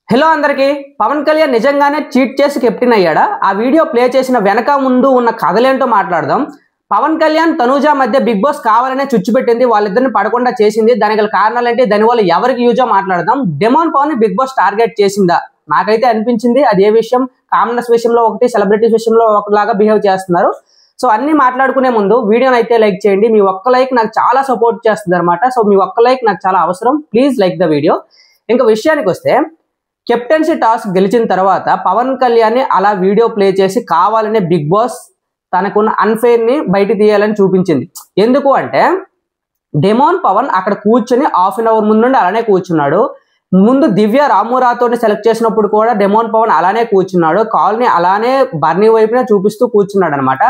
Hello అందరికి పవన్ కళ్యాణ్ నిజంగానే cheat చేసి కెప్టెన్ అయ్యాడా? ఆ వీడియో ప్లే చేసిన వెనక ముందు ఉన్న కథలేంటో మాట్లాడదాం. పవన్ కళ్యాణ్ తనూజ మధ్య బిగ్ బాస్ కావాలనే చుచ్చుపెట్టింది, వాళ్ళిద్దరిని పడకుండా చేసింది. దానికి గల కారణాలేంటి, దానివల్ల ఎవరికి యూజో మాట్లాడదాం. డెమోన్ పవన్ ని బిగ్ బాస్ టార్గెట్ చేసిందా? నాకైతే అనిపించింది అది ఏ విషయం, కామనర్స్ విషయంలో ఒకటి, సెలబ్రిటీస్ విషయంలో ఒకలాగా బిహేవ్ చేస్తున్నారు. సో అన్ని మాట్లాడుకునే ముందు వీడియోని అయితే లైక్ చేయండి. మీ ఒక్క లైక్ నాకు చాలా సపోర్ట్ చేస్తుంది అనమాట. సో మీ ఒక్క లైక్ నాకు చాలా అవసరం. Please like the video. ఇంకా విషయానికి వస్తే, కెప్టెన్సీ టాస్క్ గెలిచిన తర్వాత పవన్ కళ్యాణ్ ని అలా వీడియో ప్లే చేసి కావాలనే బిగ్ బాస్ తనకున్న అన్ఫెయిర్ ని బయట తీయాలని చూపించింది. ఎందుకు అంటే, డెమోన్ పవన్ అక్కడ కూర్చొని హాఫ్ అన్ అవర్ ముందు నుండి అలానే కూర్చున్నాడు. ముందు దివ్య రామురాతోని సెలెక్ట్ చేసినప్పుడు కూడా డెమోన్ పవన్ అలానే కూర్చున్నాడు. కాల్ని అలానే బర్నీ వైపునే చూపిస్తూ కూర్చున్నాడు అనమాట.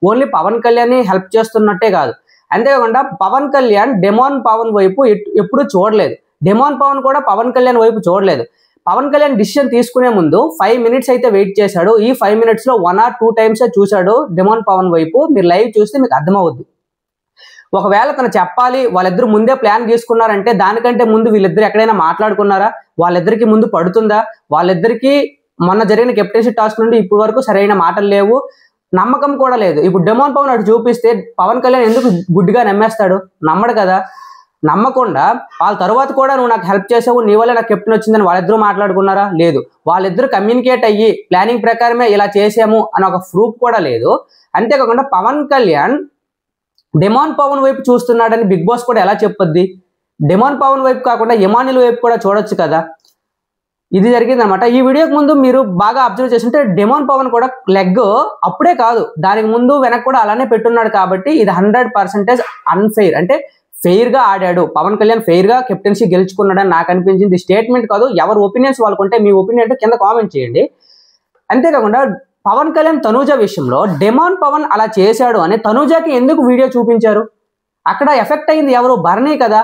ఓన్లీ పవన్ కళ్యాణ్ ని హెల్ప్ చేస్తున్నట్టే కాదు, అంతేకాకుండా పవన్ కళ్యాణ్ డెమోన్ పవన్ వైపు ఎప్పుడు చూడలేదు. డెమోన్ పవన్ కూడా పవన్ కళ్యాణ్ వైపు చూడలేదు. పవన్ కళ్యాణ్ డిసిషన్ తీసుకునే ముందు 5 minutes అయితే వెయిట్ చేశాడు. ఈ 5 minutes లో 1 or 2 times చూశాడు డెమోన్ పవన్ వైపు. మీరు లైవ్ చూస్తే మీకు అర్థమవుద్ది. ఒకవేళ తను చెప్పాలి వాళ్ళిద్దరు ముందే ప్లాన్ తీసుకున్నారంటే, దానికంటే ముందు వీళ్ళిద్దరు ఎక్కడైనా మాట్లాడుకున్నారా? వాళ్ళిద్దరికి ముందు పడుతుందా? వాళ్ళిద్దరికి మొన్న జరిగిన కెప్టెన్సీ టాస్క్ నుండి ఇప్పటి వరకు సరైన మాటలు లేవు, నమ్మకం కూడా లేదు. ఇప్పుడు డెమోన్ పవన్ అటు చూపిస్తే పవన్ కళ్యాణ్ ఎందుకు గుడ్డిగా నమ్మేస్తాడు? నమ్మడు కదా. నమ్మకుండా వాళ్ళ తర్వాత కూడా నువ్వు నాకు హెల్ప్ చేసావు, నీ వల్ల నాకు కెప్టెన్ వచ్చిందని వాళ్ళిద్దరూ మాట్లాడుకున్నారా? లేదు. వాళ్ళిద్దరూ కమ్యూనికేట్ అయ్యి ప్లానింగ్ ప్రకారమే ఇలా చేసాము అని ఒక ప్రూఫ్ కూడా లేదు. అంతేకాకుండా పవన్ కళ్యాణ్ డెమోన్ పవన్ వైపు చూస్తున్నాడని బిగ్ బాస్ కూడా ఎలా చెప్పొద్ది? డెమోన్ పవన్ వైపు కాకుండా ఎమాన్యుల్ వైపు కూడా చూడొచ్చు కదా. ఇది జరిగింది అనమాట. ఈ వీడియోకి ముందు మీరు బాగా అబ్జర్వ్ చేస్తుంటే డెమోన్ పవన్ కూడా లెగ్ అప్పుడే కాదు, దానికి ముందు వెనక్కి కూడా అలానే పెట్టున్నాడు. కాబట్టి ఇది 100% అన్ఫెయిర్. అంటే ఫెయిర్ గా ఆడాడు పవన్ కళ్యాణ్, ఫెయిర్ గా కెప్టెన్సీ గెలుచుకున్నాడని నాకు అనిపించింది. స్టేట్మెంట్ కాదు, ఎవరి ఒపీనియన్స్ వాళ్ళకుంటే మీ ఒపీనియన్ కింద కామెంట్ చేయండి. అంతేకాకుండా పవన్ కళ్యాణ్ తనూజ విషయంలో డెమోన్ పవన్ అలా చేశాడు అని తనూజకి ఎందుకు వీడియో చూపించారు? అక్కడ ఎఫెక్ట్ అయింది ఎవరు? బర్నీ కదా.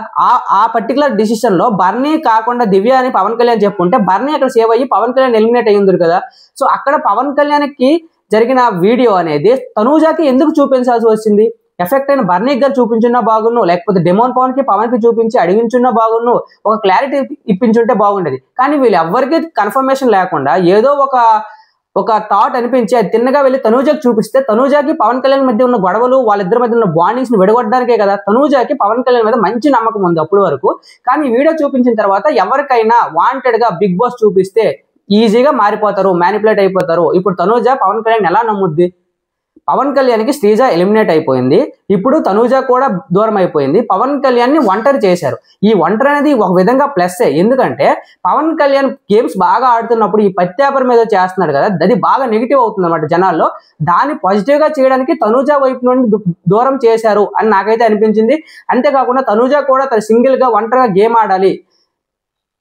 ఆ పర్టికులర్ డిసిషన్ లో బర్నీ కాకుండా దివ్య అని పవన్ కళ్యాణ్ చెప్పుకుంటే బర్నీ అక్కడ సేవ్ అయ్యి పవన్ కళ్యాణ్ ఎలిమినేట్ అయ్యింది కదా. సో అక్కడ పవన్ కళ్యాణ్ కి జరిగిన వీడియో అనేది తనూజకి ఎందుకు చూపించాల్సి వచ్చింది? ఎఫెక్ట్ అయిన బర్నీ గారు చూపించున్నా బాగున్ను, లేకపోతే డెమోన్ పవన్ కి పవన్ కి చూపించి అడిగించున్నా బాగున్ను, ఒక క్లారిటీ ఇప్పించుంటే బాగుండేది. కానీ వీళ్ళు ఎవరికి కన్ఫర్మేషన్ లేకుండా ఏదో ఒక థాట్ అనిపించి అది తిన్నగా వెళ్ళి తనూజకి చూపిస్తే, తనూజకి పవన్ కళ్యాణ్ మధ్య ఉన్న గొడవలు, వాళ్ళిద్దరి మధ్య ఉన్న బాండింగ్స్ ని విడగొట్టడానికే కదా. తనూజకి పవన్ కళ్యాణ్ మీద మంచి నమ్మకం ఉంది అప్పటి వరకు. కానీ వీడియో చూపించిన తర్వాత ఎవరికైనా వాంటెడ్ గా బిగ్ బాస్ చూపిస్తే ఈజీగా మారిపోతారు, మ్యానిపులేట్ అయిపోతారు. ఇప్పుడు తనూజ పవన్ కళ్యాణ్ ఎలా నమ్ముద్ది? పవన్ కళ్యాణ్కి శ్రీజ ఎలిమినేట్ అయిపోయింది, ఇప్పుడు తనూజ కూడా దూరం అయిపోయింది. పవన్ కళ్యాణ్ ని ఒంటరి చేశారు. ఈ ఒంటరి అనేది ఒక విధంగా ప్లస్సే. ఎందుకంటే పవన్ కళ్యాణ్ గేమ్స్ బాగా ఆడుతున్నప్పుడు ఈ పత్యాపర్ మీద చేస్తున్నాడు కదా, అది బాగా నెగిటివ్ అవుతుంది అన్నమాట జనాల్లో. దాన్ని పాజిటివ్ గా చేయడానికి తనూజ వైపు నుండి దూరం చేశారు అని నాకైతే అనిపించింది. అంతేకాకుండా తనూజ కూడా తన సింగిల్ గా ఒంటరిగా గేమ్ ఆడాలి.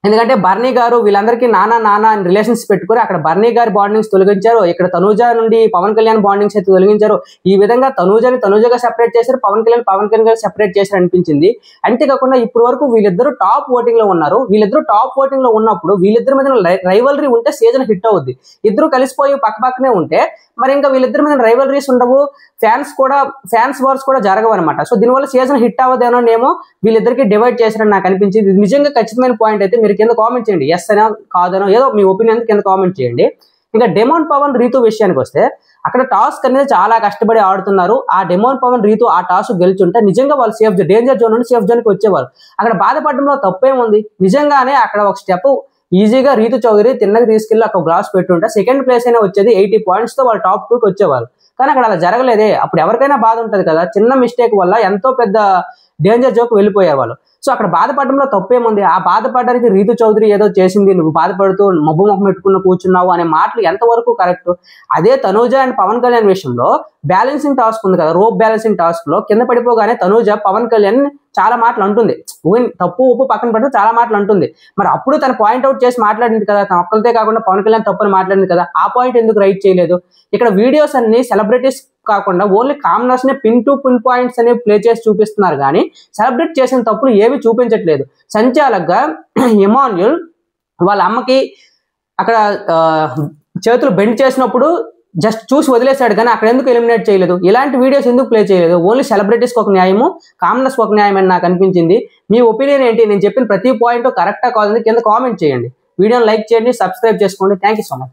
ఎందుకంటే బర్నీ గారు వీళ్ళందరికీ నానా అని రిలేషన్స్ పెట్టుకుని అక్కడ బర్నీ గారి బాండింగ్స్ తొలగించారు, ఇక్కడ తనూజ నుండి పవన్ కళ్యాణ్ బాండింగ్స్ అయితే తొలగించారు. ఈ విధంగా తనూజగా సెపరేట్ చేశారు, పవన్ కళ్యాణ్ గారు సెపరేట్ చేశారు అనిపించింది. అంతేకాకుండా ఇప్పటి వరకు వీళ్ళిద్దరూ టాప్ ఓటింగ్ లో ఉన్నారు. వీళ్ళిద్దరూ టాప్ ఓటింగ్ లో ఉన్నప్పుడు వీళ్ళిద్దరి మీద రైవలరీ ఉంటే సీజన్ హిట్ అవుద్ది. ఇద్దరు కలిసిపోయి పక్కనే ఉంటే మరి ఇంకా వీళ్ళిద్దరి మీద రైవలరీస్ ఉండవు, ఫ్యాన్స్ వార్స్ కూడా జరగవు అనమాట. సో దీనివల్ల సీజన్ హిట్ అవ్వదేమో వీళ్ళిద్దరికి డివైడ్ చేశారని నాకు అనిపించింది. ఇది నిజంగా ఖచ్చితమైన పాయింట్ అయితే మీరు కింద కామెంట్ చేయండి, ఎస్ అనో కాదనో ఏదో మీ ఒపీనియన్ కింద కామెంట్ చేయండి. ఇంకా డెమోన్ పవన్ రీతు విషయానికి వస్తే, అక్కడ టాస్క్ అనేది చాలా కష్టపడి ఆడుతున్నారు. ఆ డెమోన్ పవన్ రీతు ఆ టాస్క్ గెలుచుంటే నిజంగా వాళ్ళు డేంజర్ జోన్ నుండి సేఫ్ జోన్కి వచ్చేవారు. అక్కడ బాధపడడంలో తప్పేముంది? నిజంగానే అక్కడ ఒక స్టెప్ ఈజీగా రీతు చౌదరి తిన్నగా తీసుకెళ్లి ఒక గ్లాస్ పెట్టుంటే సెకండ్ ప్లేస్ అయినా వచ్చేది, 80 points తో వాళ్ళు టాప్ 2కి వచ్చేవారు. కానీ అక్కడ అలా జరగలేదే. అప్పుడు ఎవరికైనా బాధ ఉంటుంది కదా, చిన్న మిస్టేక్ వల్ల ఎంతో పెద్ద డేంజర్ జోక్ వెళ్ళిపోయేవాళ్ళు. సో అక్కడ బాధపడడంలో తప్పేముంది? ఆ బాధపడడానికి రీతు చౌదరి ఏదో చేసింది, నువ్వు బాధపడుతూ మబ్బు ముఖం పెట్టుకున్న కూర్చున్నావు అనే మాటలు ఎంతవరకు కరెక్ట్? అదే తనూజ అండ్ పవన్ కళ్యాణ్ విషయంలో బ్యాలెన్సింగ్ టాస్క్ ఉంది కదా, రోప్ బ్యాలెన్సింగ్ టాస్క్ లో కింద పడిపోగానే తనూజ పవన్ కళ్యాణ్ చాలా మాటలు అంటుంది. తప్పు ఉప్పు పక్కన పెడితే చాలా మాటలు అంటుంది. మరి అప్పుడు తను పాయింట్అవుట్ చేసి మాట్లాడింది కదా, తన ఒక్కరితే కాకుండా పవన్ కళ్యాణ్ తప్పని మాట్లాడింది కదా. ఆ పాయింట్ ఎందుకు రైట్ చేయలేదు? ఇక్కడ వీడియోస్ అన్ని సెలబ్రిటీస్ కాకుండా ఓన్లీ కామనర్స్ నే పిన్ టు పిన్ పాయింట్స్ అనేవి ప్లే చేసి చూపిస్తున్నారు, కానీ సెలబ్రేట్ చేసిన తప్పులు ఏవి చూపించట్లేదు. సంచాలకుగా ఎమాన్యుల్ వాళ్ళ అమ్మకి అక్కడ చేతులు బెండ్ చేసినప్పుడు జస్ట్ చూసి వదిలేశాడు, కానీ అక్కడ ఎందుకు ఎలిమినేట్ చేయలేదు? ఇలాంటి వీడియోస్ ఎందుకు ప్లే చేయలేదు? ఓన్లీ సెలబ్రిటీస్కి ఒక న్యాయము, కామనర్స్కి ఒక న్యాయం అని నాకు అనిపించింది. మీ ఒపీనియన్ ఏంటి? నేను చెప్పిన ప్రతి పాయింట్ కరెక్టా కాదని కింద కామెంట్ చేయండి. వీడియోని లైక్ చేయండి, సబ్స్క్రైబ్ చేసుకోండి. Thank you so much.